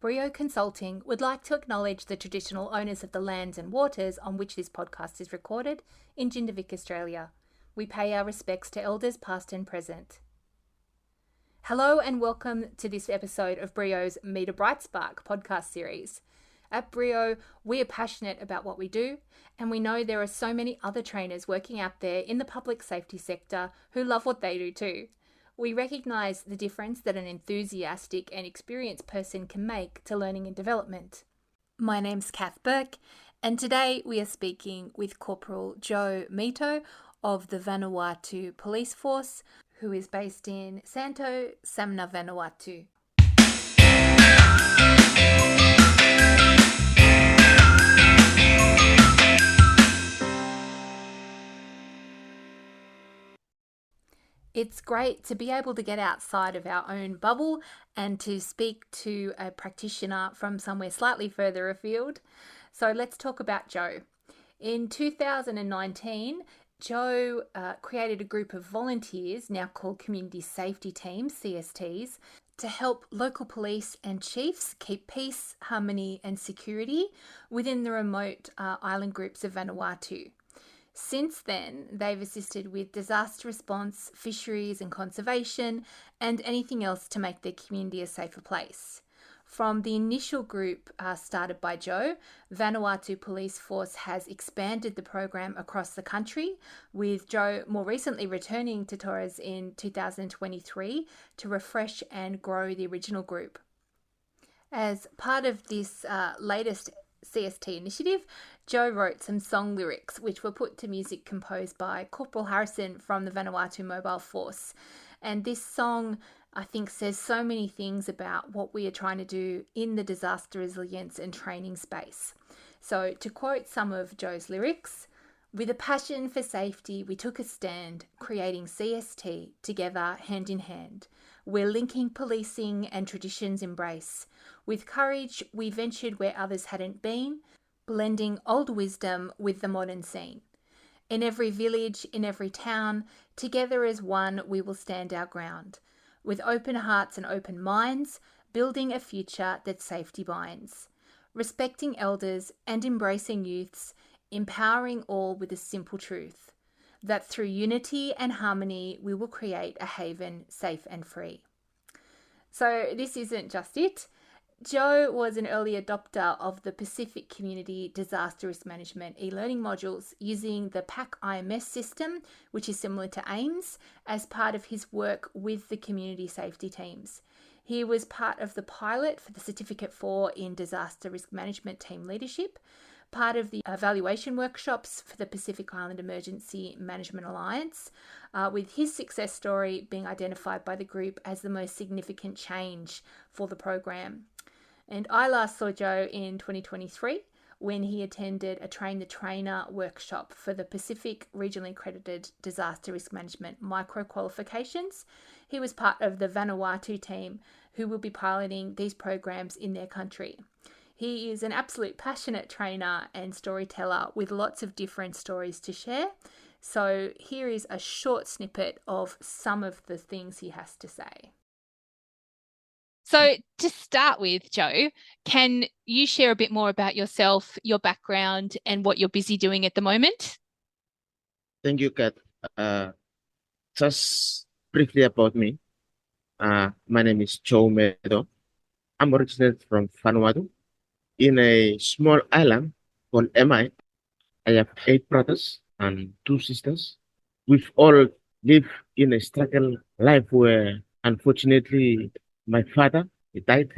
Brio Consulting would like to acknowledge the traditional owners of the lands and waters on which this podcast is recorded in Jindavick, Australia. We pay our respects to elders past and present. Hello and welcome to this episode of Brio's Meet a Bright Spark podcast series. At Brio, we are passionate about what we do, and we know there are so many other trainers working out there in the public safety sector who love what they do too. We recognise the difference that an enthusiastic and experienced person can make to learning and development. My name's Kath Burke, and today we are speaking with Corporal Joe Meto of the Vanuatu Police Force, who is based in Santo Samna, Vanuatu. It's great to be able to get outside of our own bubble and to speak to a practitioner from somewhere slightly further afield. So let's talk about Joe. In 2019, Joe created a group of volunteers, now called Community Safety Teams, CSTs, to help local police and chiefs keep peace, harmony and security within the remote island groups of Vanuatu. Since then, they've assisted with disaster response, fisheries and conservation, and anything else to make their community a safer place. From the initial group started by Joe, Vanuatu Police Force has expanded the program across the country, with Joe more recently returning to Torres in 2023 to refresh and grow the original group. As part of this latest CST initiative, Joe wrote some song lyrics which were put to music composed by Corporal Harrison from the Vanuatu Mobile Force. And this song, I think, says so many things about what we are trying to do in the disaster resilience and training space. So to quote some of Joe's lyrics, "With a passion for safety, we took a stand, creating CST together hand in hand. We're linking policing and traditions embrace. With courage, we ventured where others hadn't been, blending old wisdom with the modern scene. In every village, in every town, together as one, we will stand our ground. With open hearts and open minds, building a future that safety binds. Respecting elders and embracing youths, empowering all with a simple truth, that through unity and harmony, we will create a haven safe and free." So this isn't just it. Joe was an early adopter of the Pacific Community Disaster Risk Management e-learning modules using the PAC IMS system, which is similar to AIMS, as part of his work with the community safety teams. He was part of the pilot for the Certificate 4 in Disaster Risk Management Team Leadership, part of the evaluation workshops for the Pacific Island Emergency Management Alliance, with his success story being identified by the group as the most significant change for the program. And I last saw Joe in 2023 when he attended a Train the Trainer workshop for the Pacific Regionally Accredited Disaster Risk Management Micro Qualifications. He was part of the Vanuatu team who will be piloting these programs in their country. He is an absolute passionate trainer and storyteller with lots of different stories to share. So here is a short snippet of some of the things he has to say. So to start with, Joe, can you share a bit more about yourself, your background, and what you're busy doing at the moment? Thank you, Kath. Just briefly about me. My name is Joe Meto. I'm originated from Vanuatu, in a small island called MI. I have 8 brothers and 2 sisters. We've all lived in a struggle life where, unfortunately, my father, he died.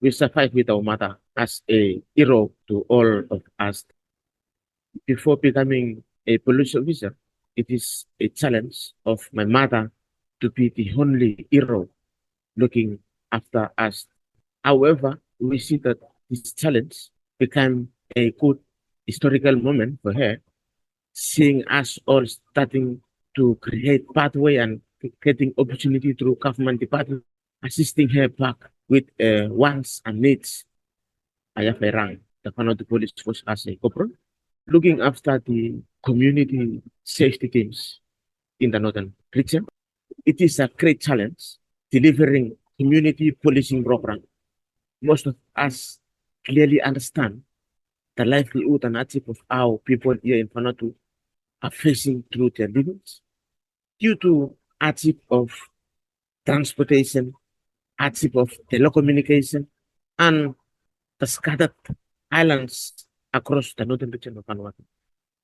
We survived with our mother as a hero to all of us. Before becoming a police officer, it is a challenge of my mother to be the only hero looking after us. However, we see that this challenge became a good historical moment for her, seeing us all starting to create pathway and getting opportunity through government department, assisting her back with wants and needs. I have a rank, the Vanuatu Police Force as a corporal, looking after the community safety teams in the northern region. It is a great challenge delivering community policing program most of us clearly understand the livelihood and hardship of how people here in Vanuatu are facing through their livings due to hardship of transportation, hardship of telecommunication, and the scattered islands across the northern region of Vanuatu.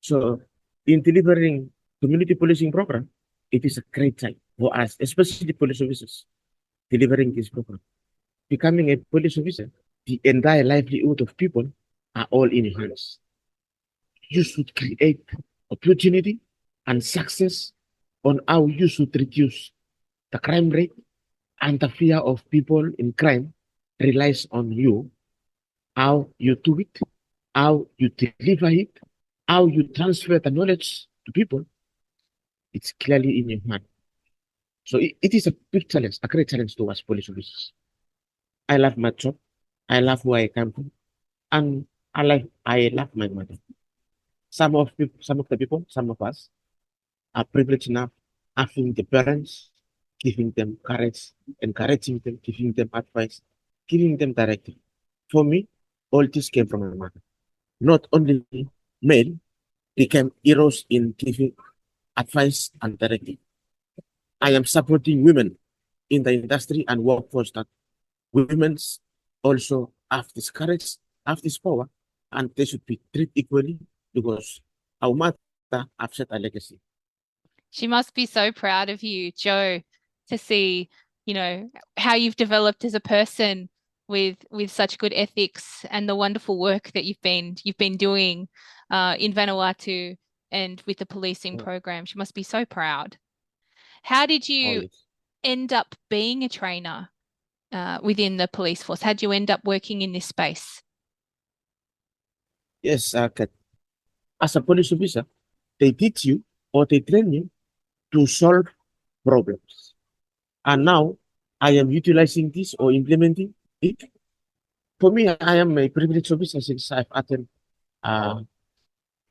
So, in delivering community policing program, it is a great time for us, especially police officers, delivering this program. Becoming a police officer, the entire livelihood of people are all in your hands. You should create opportunity and success on how you should reduce the crime rate, and the fear of people in crime relies on you, how you do it, how you deliver it, how you transfer the knowledge to people. It's clearly in your hand. So it is a big challenge, a great challenge to us police officers. I love my job. I love where I come from. And I love my mother. Some of us are privileged enough having the parents, giving them courage, encouraging them, giving them advice, giving them directive. For me, all this came from my mother. Not only male became heroes in giving advice and directive. I am supporting women in the industry and workforce that women also have this courage, have this power, and they should be treated equally because our mother have set a legacy. She must be so proud of you, Joe, to see, how you've developed as a person with such good ethics and the wonderful work that you've been doing in Vanuatu and with the policing program. She must be so proud. How did you end up being a trainer within the police force? How did you end up working in this space? Yes, Kath. As a police officer, they teach you or they train you to solve problems. And now I am utilizing this or implementing it. For me, I am a privileged officer since I've attended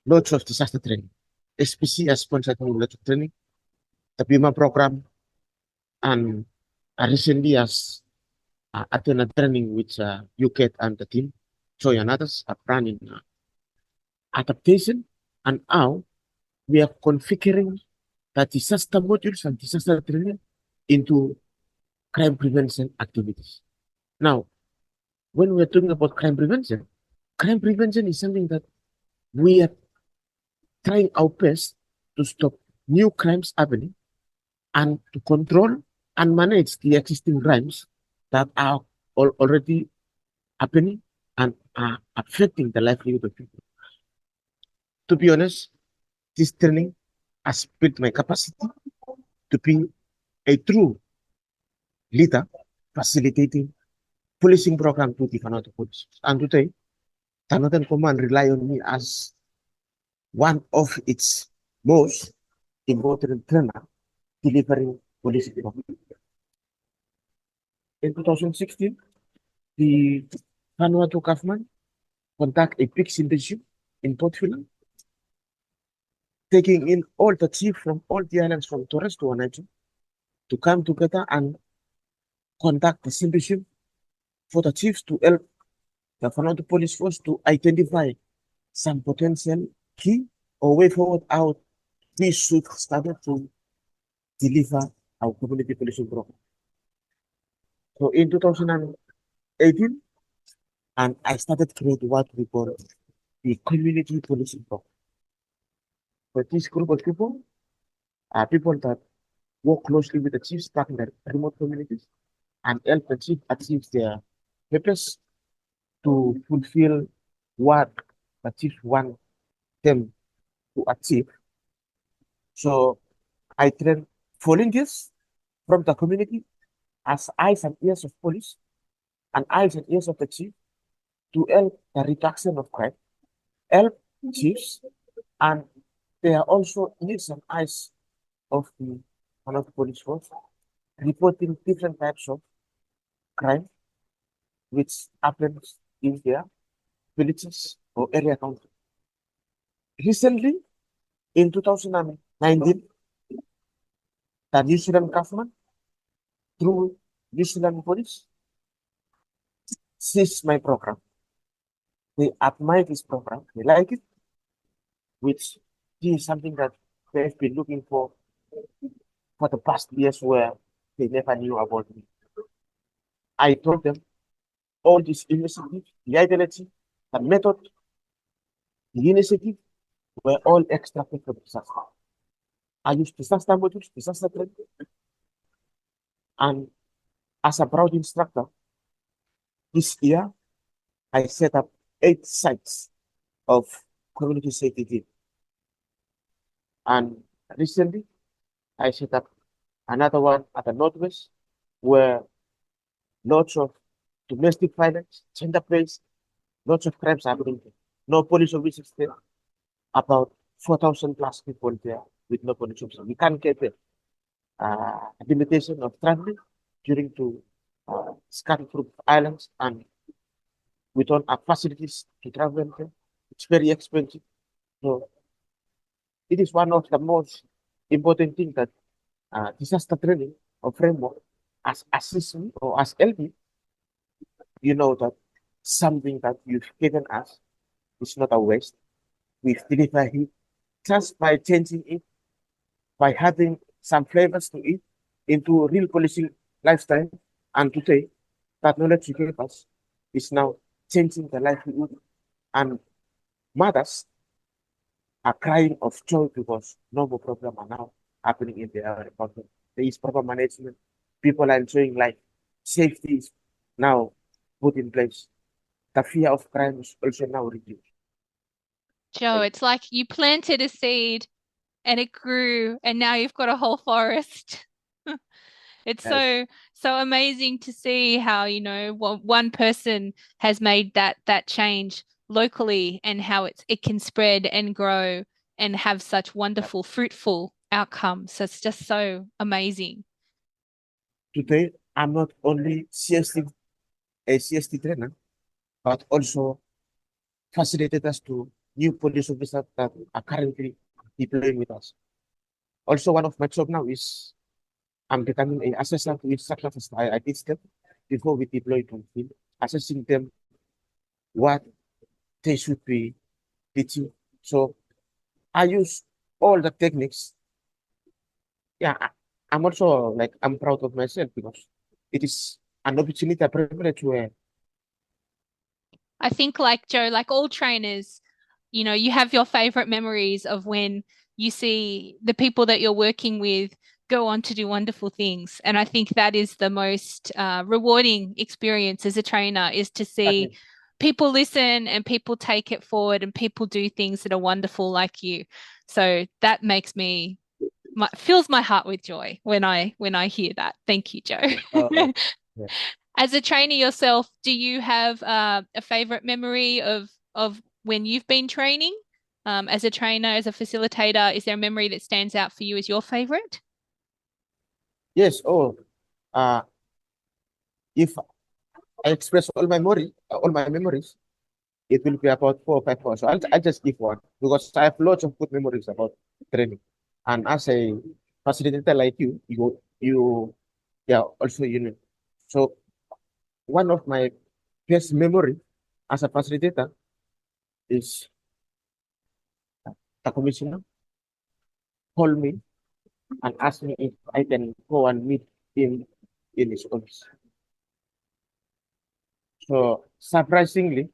lots of disaster training. SPC has sponsored me lots of training, the BIMA program, and I recently has attended training with UCAT and the team, Joy and others, are running adaptation and how we are configuring the disaster modules and disaster training into crime prevention activities. Now, when we're talking about crime prevention is something that we are trying our best to stop new crimes happening and to control and manage the existing crimes that are already happening and are affecting the livelihood of people. To be honest, this training has built my capacity to be a true leader, facilitating policing program to the Vanuatu Police. And today, the Northern Command rely on me as one of its most important trainer delivering policing program. In 2016, the Vanuatu government conduct a big internship in Port Phillip, taking in all the chiefs from all the islands from Torres to Vanuatu to come together and conduct the internship for the chiefs to help the Vanuatu Police Force to identify some potential key or way forward how we should start to deliver our community policing program. So in 2018, and I started creating what we call the community policing program. But this group of people are people that work closely with the chiefs back in the remote communities and help the chief achieve their purpose to fulfill what the chief want them to achieve. So I train volunteers from the community as eyes and ears of police and eyes and ears of the chief to help the reduction of crime, help chiefs, and they are also ears and eyes of the Vanuatu Police Force, reporting different types of crime which happens in their villages or area country. Recently, in 2019, the New Zealand government, through New Zealand Police, sees my program. They admire this program. They like it, which is something that they've been looking for the past years where they never knew about me. I told them all this initiative, the ideology, the method, the initiative were all extracted from disaster. I used disaster modules, disaster training, and as a proud instructor, this year I set up 8 sites of community safety team. And recently I set up another one at the Northwest where lots of domestic violence, gender-based, lots of crimes happening there. No police officers there. About 4,000 plus people there with no police officers. We can't get there. Limitation of traveling during to scattered through islands, and we don't have facilities to travel there. It's very expensive. So it is one of the most important things that disaster training or framework as assist me or as help me, you know that something that you've given us is not a waste. We've delivered it just by changing it, by having some flavors to it into real policing lifestyle. And today, that knowledge you gave us is now changing the livelihood. And mothers are crying of joy because no more problem are now happening in their environment. There is proper management. People are enjoying life. Safety is now put in place. The fear of crime is also now reduced. Joe, it's like you planted a seed and it grew, and now you've got a whole forest. It's Yes. so amazing to see how, one person has made that change locally, and how it can spread and grow and have such wonderful, fruitful outcomes. So it's just so amazing. Today, I'm not only a CST trainer, but also facilitated us to new police officers that are currently deploying with us. Also, one of my job now is I'm becoming an assessor to instructor. I teach them before we deploy to field, assessing them what they should be teaching. So I use all the techniques. Yeah, I'm also like I'm proud of myself because it is an opportunity, a privilege where I think, like Joe, like all trainers, you have your favorite memories of when you see the people that you're working with go on to do wonderful things. And I think that is the most rewarding experience as a trainer, is to see people listen and people take it forward and people do things that are wonderful like you. So that makes me fills my heart with joy when I hear that. Thank you, Joe. yeah. As a trainer yourself, do you have a favorite memory of when you've been training? As a trainer, as a facilitator, is there a memory that stands out for you as your favorite? Yes. Oh, uh, if I express all my memories, it will be about 4 or 5 hours. So I'll just give one because I have lots of good memories about training. And as a facilitator like yeah, also you know. So one of my best memory as a facilitator is the commissioner called me and asked me if I can go and meet him in his office. So surprisingly,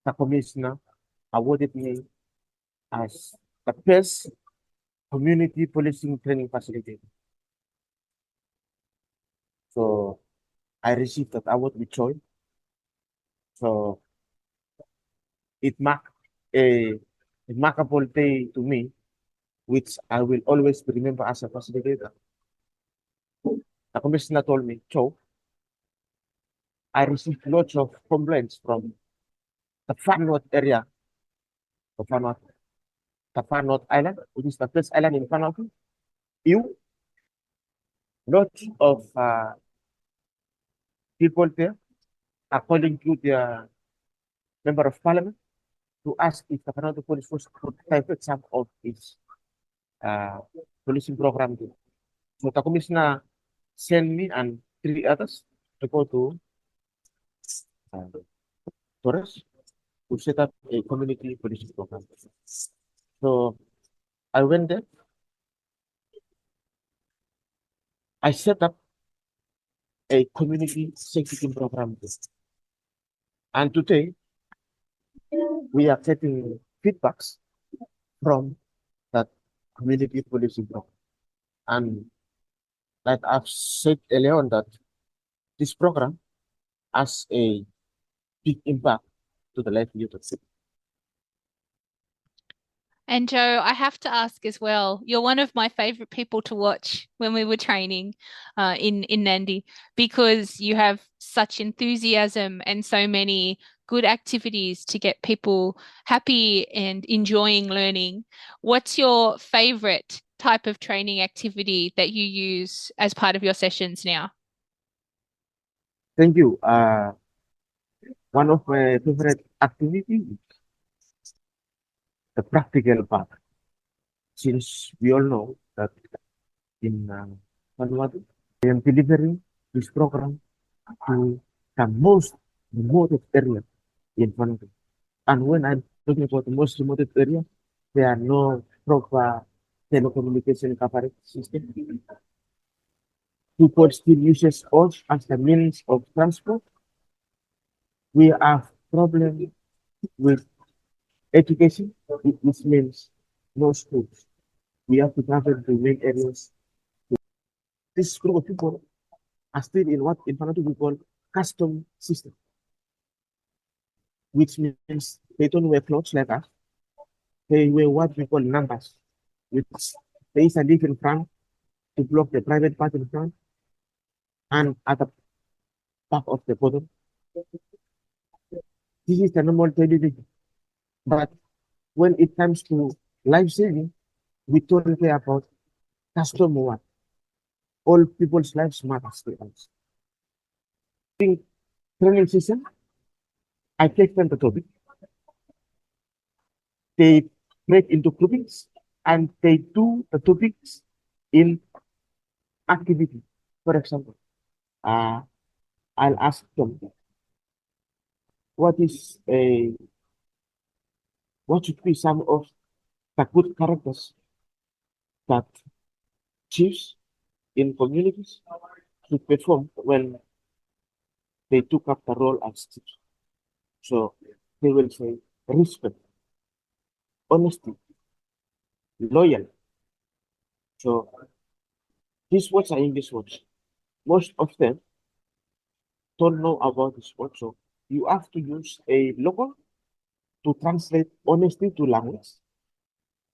the commissioner awarded me as the best community policing training facilitator. So I received that award with joy. So it marked a remarkable day to me, which I will always remember as a facilitator. The commissioner told me, Joe, I received lots of complaints from the Vanuatu area of Vanuatu, the Vanuatu Island, which is the first island in Vanuatu. You, lots of people there are calling to their member of parliament to ask if the Vanuatu Police Force could divert some of its uh, policing program there. So the commissioner sent me and 3 others to go to Torres to set up a community policing program. So I went there. I set up a community safety program. And today we are getting feedbacks from that community policing program. And like I've said earlier on that this program has a big impact to the livelihood of citizens. And Joe, I have to ask as well, you're one of my favorite people to watch when we were training in Nandi, because you have such enthusiasm and so many good activities to get people happy and enjoying learning. What's your favorite type of training activity that you use as part of your sessions now? Thank you. One of my favorite activities is the practical part. Since we all know that in Vanuatu, I am delivering this program to the most remote area in Vanuatu. And when I'm talking about the most remote area, there are no proper telecommunication coverage system. People still uses us as the means of transport. We have problem with education, which means no schools. We have to travel to main areas. This group of people are still in what in Vanuatu we call custom system, which means they don't wear clothes like us. They wear what we call numbers, which there is a leaf in front to block the private part in front, and at the back of the bottom. This is the normal daily living. But when it comes to life saving, we don't care about custom one. All people's lives matter to us. In training session, I take them the topic. They break into groupings and they do the topics in activity. For example, I'll ask them what should be some of the good characters that chiefs in communities should perform when they took up the role as chiefs. So they will say respect, honesty, loyal. So these words are English words. Most of them don't know about this word. So you have to use a local to translate honesty to language,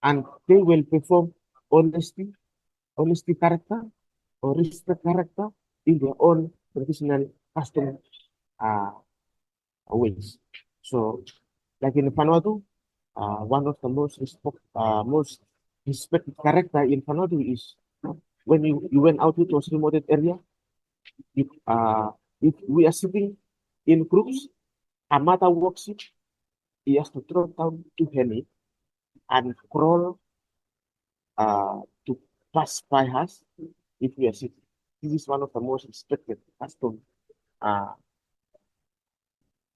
and they will perform honesty character or respect character in their own traditional custom ways. So, like in Vanuatu, one of the most respected character in Vanuatu is when you went out to those remote area, you, if we are sitting in groups, a mother walks it, he has to drop down to her knee and crawl to pass by us if we are sitting. This is one of the most respected custom.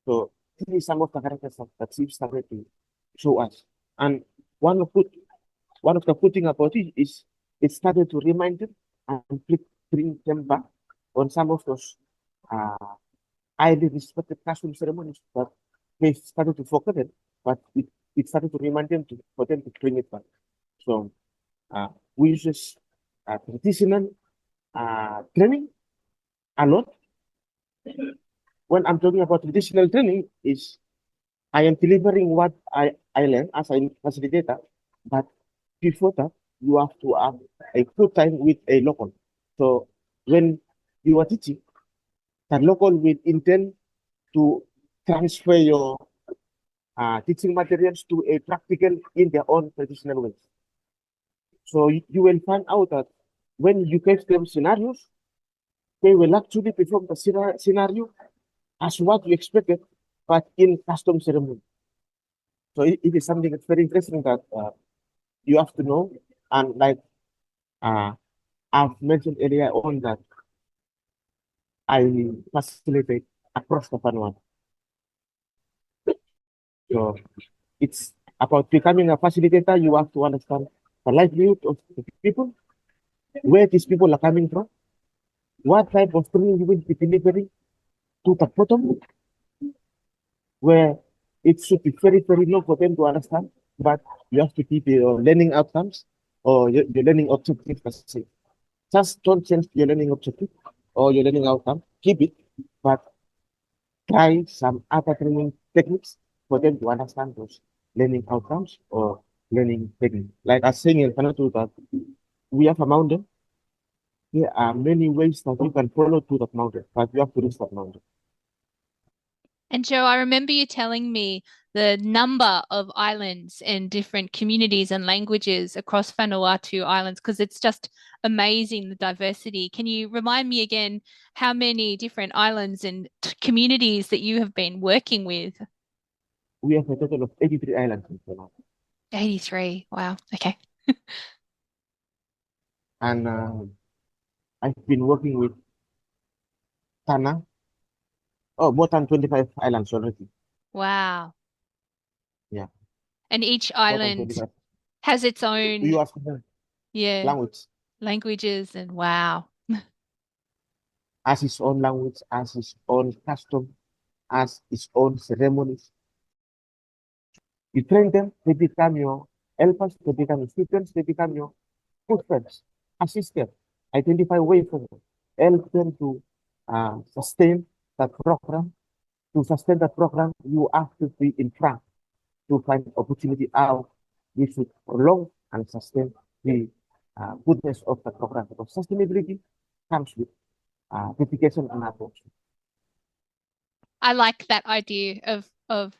So this is some of the characters that Steve started to show us. And one of the good thing about it is it started to remind them and bring them back on some of those highly respected custom ceremonies that they started to forget it, but it started to remind them for them to bring it back. So we use traditional training a lot. When I'm talking about traditional training, is I am delivering what I learned as a facilitator, but before that, you have to have a good time with a local. So when you are teaching, the local will intend to transfer your teaching materials to a practical in their own traditional ways. So you will find out that when you give them scenarios, they will actually perform the scenario as what you expected, but in custom ceremony. So it is something that's very interesting that you have to know. And like I've mentioned earlier on that I facilitate across the Vanuatu. So it's about becoming a facilitator. You have to understand the livelihood of the people, where these people are coming from, what type of training you will be delivering to the bottom, where it should be very, very low for them to understand, but you have to keep your learning outcomes or your learning objective the same. Just don't change your learning objective or your learning outcome. Keep it, but try some other training techniques for them to understand those learning outcomes or learning techniques. Like I was saying in Vanuatu that we have a mountain. There are many ways that you can follow to that mountain, but you have to reach that mountain. And Joe, I remember you telling me the number of islands and different communities and languages across Vanuatu Islands, because it's just amazing, the diversity. Can you remind me again how many different islands and communities that you have been working with? We have a total of 83 islands in Vanuatu. 83. Wow. Okay. And I've been working with Tana, more than 25 islands already. Wow. Yeah, And each more than island 25. has its You own, ask me yeah, language, languages, and wow. has its own language, has its own custom, has its own ceremonies. You train them, they become your helpers, they become your students, they become your good friends. Assist them, identify way forward, help them to sustain that program. To sustain that program, you have to be in front to find opportunity out. We should prolong and sustain the goodness of the program because sustainability comes with dedication and approach. I like that idea of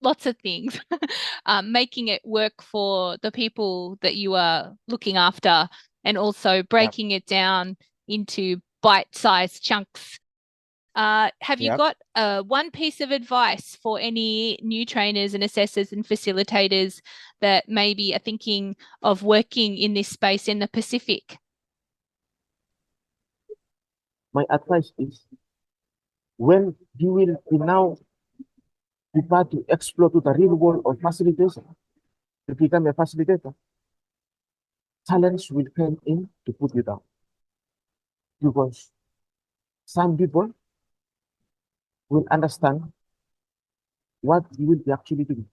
lots of things, making it work for the people that you are looking after, and also Yep. breaking it down into bite-sized chunks. Have you Yep. got one piece of advice for any new trainers and assessors and facilitators that maybe are thinking of working in this space in the Pacific? My advice is when you will be now prepare to explore to the real world of facilitation, to become a facilitator, challenge will come in to put you down. Because some people will understand what you will be actually doing.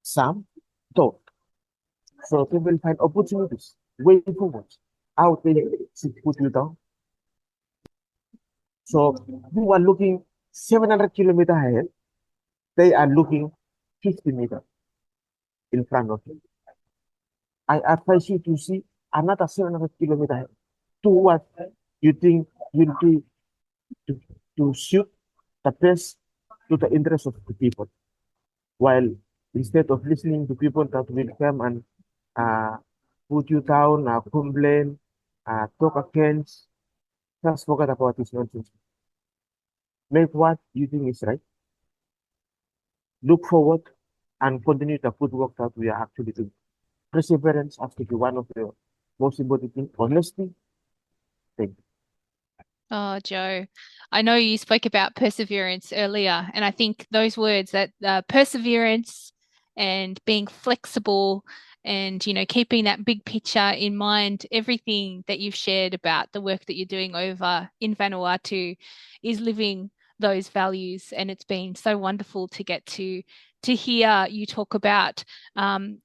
Some don't. So they will find opportunities way forward. How they should put you down. So you are looking 700 kilometers ahead. They are looking 50 meters in front of you. I advise you to see another 700 kilometers ahead. Do what you think will do to, to suit the best to the interest of the people. While instead of listening to people that will come and uh, put you down, complain, talk against, just forget about this nonsense. Make what you think is right. Look forward and continue the good work that we are actually doing. Perseverance has to be one of the most important things. Honesty, thank you. Oh, Joe, I know you spoke about perseverance earlier, and I think those words, that perseverance and being flexible and, keeping that big picture in mind, everything that you've shared about the work that you're doing over in Vanuatu is living those values. And it's been so wonderful to get to hear you talk about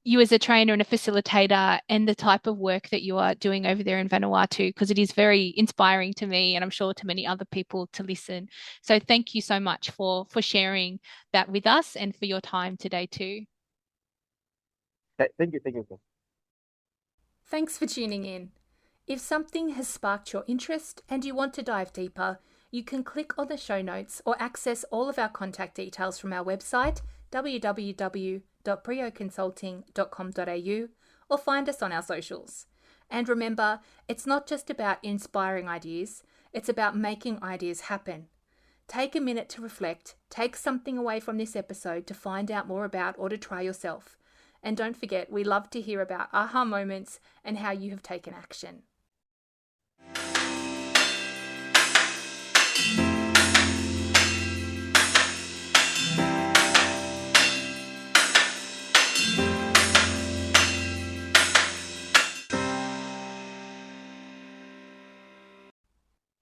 you as a trainer and a facilitator and the type of work that you are doing over there in Vanuatu, because it is very inspiring to me, and I'm sure to many other people to listen. So thank you so much for sharing that with us and for your time today too. Thank you, thank you. Thanks for tuning in. If something has sparked your interest and you want to dive deeper, you can click on the show notes or access all of our contact details from our website, www.brioconsulting.com.au, or find us on our socials. And remember, it's not just about inspiring ideas, it's about making ideas happen. Take a minute to reflect, take something away from this episode to find out more about or to try yourself. And don't forget, we love to hear about aha moments and how you have taken action.